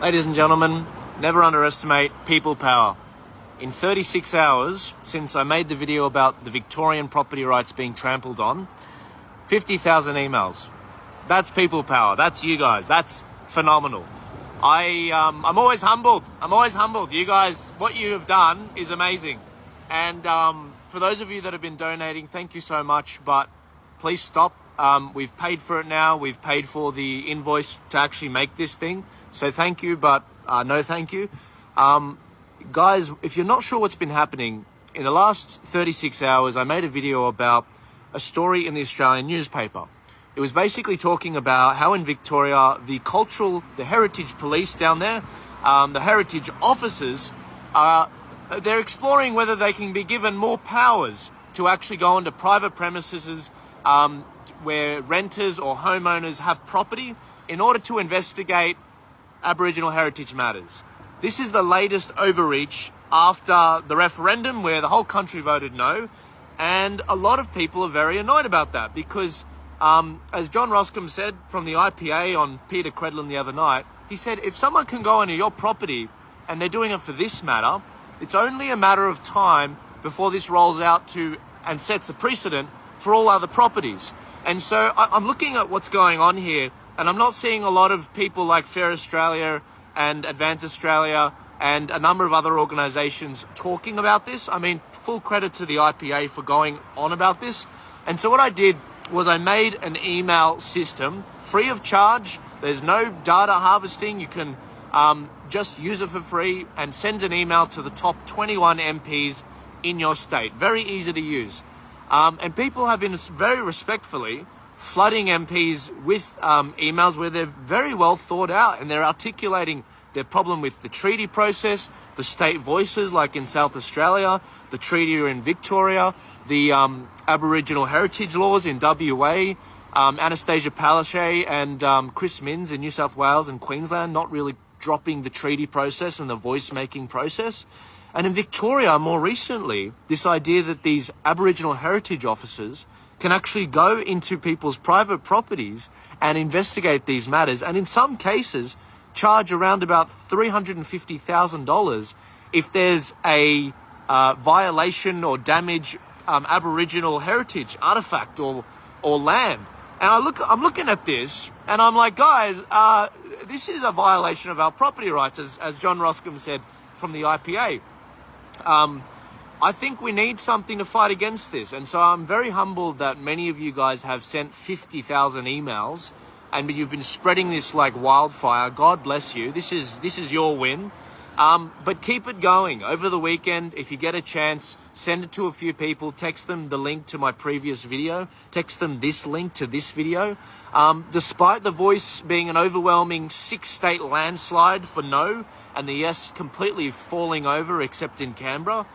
Ladies and gentlemen, never underestimate people power. In 36 hours since I made the video about the Victorian property rights being trampled on, 50,000 emails. That's people power. That's you guys. That's phenomenal. I'm always humbled. You guys, what you have done is amazing. And for those of you that have been donating, thank you so much. But please stop. We've paid for it now. We've paid for the invoice to actually make this thing. So thank you, but no thank you. Guys, if you're not sure what's been happening, in the last 36 hours, I made a video about a story in the Australian newspaper. It was basically talking about how in Victoria, the heritage police down there, the heritage officers, they're exploring whether they can be given more powers to actually go into private premises where renters or homeowners have property in order to investigate Aboriginal heritage matters. This is the latest overreach after the referendum where the whole country voted no. And a lot of people are very annoyed about that because, as John Roscombe said from the IPA on Peter Credlin the other night, he said, if someone can go into your property and they're doing it for this matter, it's only a matter of time before this rolls out to and sets a precedent for all other properties. And so I'm looking at what's going on here, and I'm not seeing a lot of people like Fair Australia and Advance Australia and a number of other organisations talking about this. I mean, full credit to the IPA for going on about this. And so what I did was I made an email system free of charge. There's no data harvesting. You can just use it for free and send an email to the top 21 MPs in your state. Very easy to use. And people have been very respectfully flooding MPs with emails where they're very well thought out and they're articulating their problem with the treaty process, the state voices like in South Australia, the treaty in Victoria, the Aboriginal heritage laws in WA, Anastasia Palaszczuk and Chris Minns in New South Wales and Queensland not really dropping the treaty process and the voice-making process. And in Victoria, more recently, this idea that these Aboriginal heritage officers can actually go into people's private properties and investigate these matters, and in some cases, charge around about $350,000 if there's a violation or damage Aboriginal heritage artifact or land. And I'm looking at this, and I'm like, guys, this is a violation of our property rights, as John Roscombe said from the IPA. I think we need something to fight against this. And so I'm very humbled that many of you guys have sent 50,000 emails and you've been spreading this like wildfire. God bless you. This is your win. But keep it going. Over the weekend, if you get a chance, send it to a few people. Text them the link to my previous video. Text them this link to this video. Despite the Voice being an overwhelming 6-state landslide for no, and the yes completely falling over except in Canberra,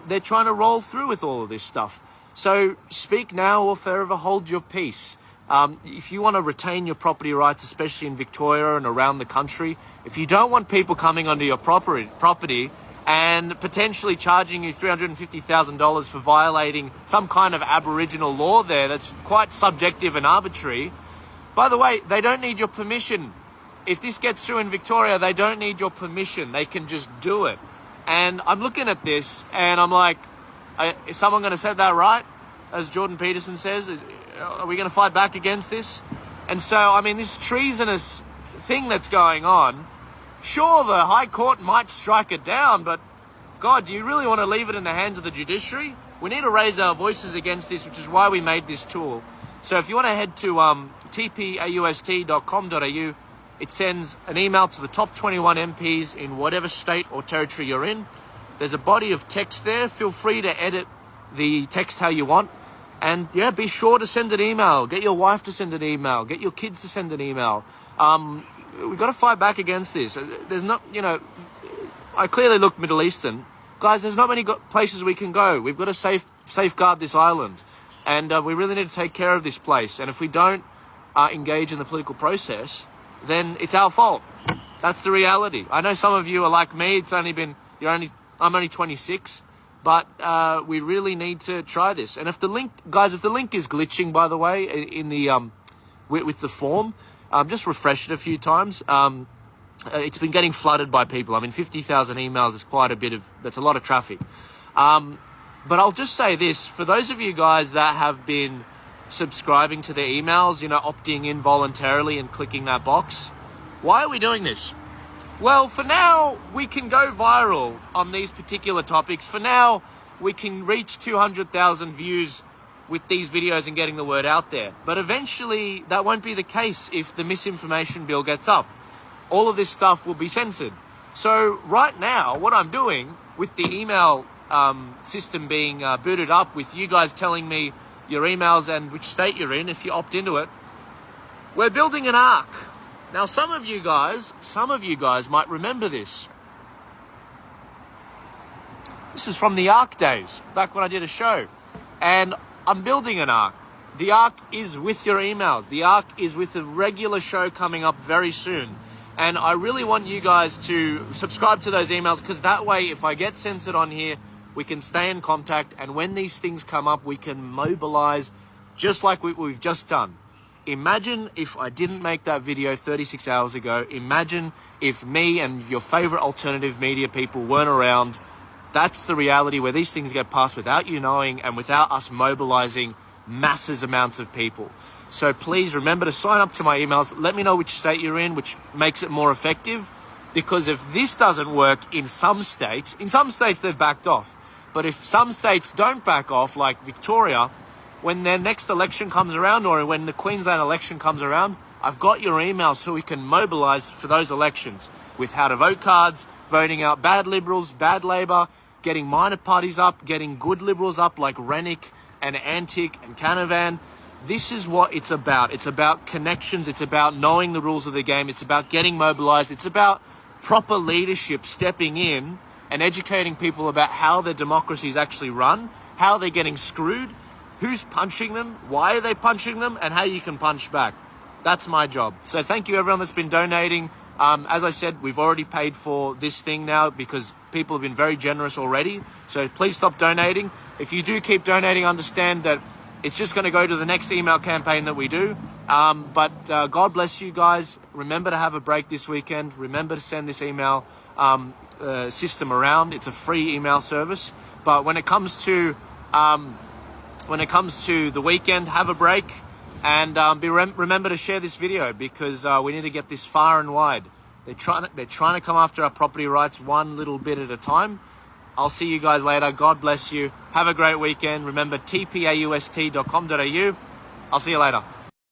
they're trying to roll through with all of this stuff. So speak now or forever hold your peace. If you want to retain your property rights, especially in Victoria and around the country, if you don't want people coming onto your property and potentially charging you $350,000 for violating some kind of Aboriginal law there that's quite subjective and arbitrary, by the way, they don't need your permission. If this gets through in Victoria, they don't need your permission. They can just do it. And I'm looking at this and I'm like, is someone going to set that right? As Jordan Peterson says, are we going to fight back against this? And so, I mean, this treasonous thing that's going on, sure, the High Court might strike it down, but God, do you really want to leave it in the hands of the judiciary? We need to raise our voices against this, which is why we made this tool. So if you want to head to tpaust.com.au, it sends an email to the top 21 MPs in whatever state or territory you're in. There's a body of text there. Feel free to edit the text how you want. And yeah, be sure to send an email. Get your wife to send an email. Get your kids to send an email. We've got to fight back against this. There's not, I clearly look Middle Eastern. Guys, there's not many places we can go. We've got to safeguard this island. And we really need to take care of this place. And if we don't engage in the political process, then it's our fault. That's the reality. I know some of you are like me. I'm only 26. But we really need to try this. And if the link is glitching, by the way, in the with the form, just refresh it a few times. it's been getting flooded by people. I mean, 50,000 emails is quite a bit of, that's a lot of traffic. But I'll just say this, for those of you guys that have been subscribing to the emails, you know, opting in voluntarily and clicking that box, why are we doing this? Well, for now, we can go viral on these particular topics. For now, we can reach 200,000 views with these videos and getting the word out there. But eventually, that won't be the case if the misinformation bill gets up. All of this stuff will be censored. So right now, what I'm doing with the email system being booted up, with you guys telling me your emails and which state you're in if you opt into it, we're building an ark. Now, some of you guys might remember this. This is from the Ark days, back when I did a show. And I'm building an ark. The ark is with your emails. The ark is with a regular show coming up very soon. And I really want you guys to subscribe to those emails, because that way, if I get censored on here, we can stay in contact. And when these things come up, we can mobilize just like we've just done. Imagine if I didn't make that video 36 hours ago. Imagine if me and your favorite alternative media people weren't around. That's the reality, where these things get passed without you knowing and without us mobilizing massive amounts of people. So please remember to sign up to my emails. Let me know which state you're in, which makes it more effective. Because if this doesn't work in some states they've backed off. But if some states don't back off, like Victoria, when their next election comes around, or when the Queensland election comes around, I've got your emails so we can mobilize for those elections with how to vote cards, voting out bad Liberals, bad Labor, getting minor parties up, getting good Liberals up like Rennick and Antic and Canavan. This is what it's about. It's about connections. It's about knowing the rules of the game. It's about getting mobilized. It's about proper leadership stepping in and educating people about how their democracies actually run, how they're getting screwed, who's punching them, why are they punching them, and how you can punch back. That's my job. So thank you everyone that's been donating. As I said, we've already paid for this thing now because people have been very generous already. So please stop donating. If you do keep donating, understand that it's just going to go to the next email campaign that we do. But God bless you guys. Remember to have a break this weekend. Remember to send this email system around. It's a free email service. But when it comes to the weekend, have a break. And remember to share this video, because we need to get this far and wide. They're trying to come after our property rights one little bit at a time. I'll see you guys later. God bless you. Have a great weekend. Remember, tpaust.com.au. I'll see you later.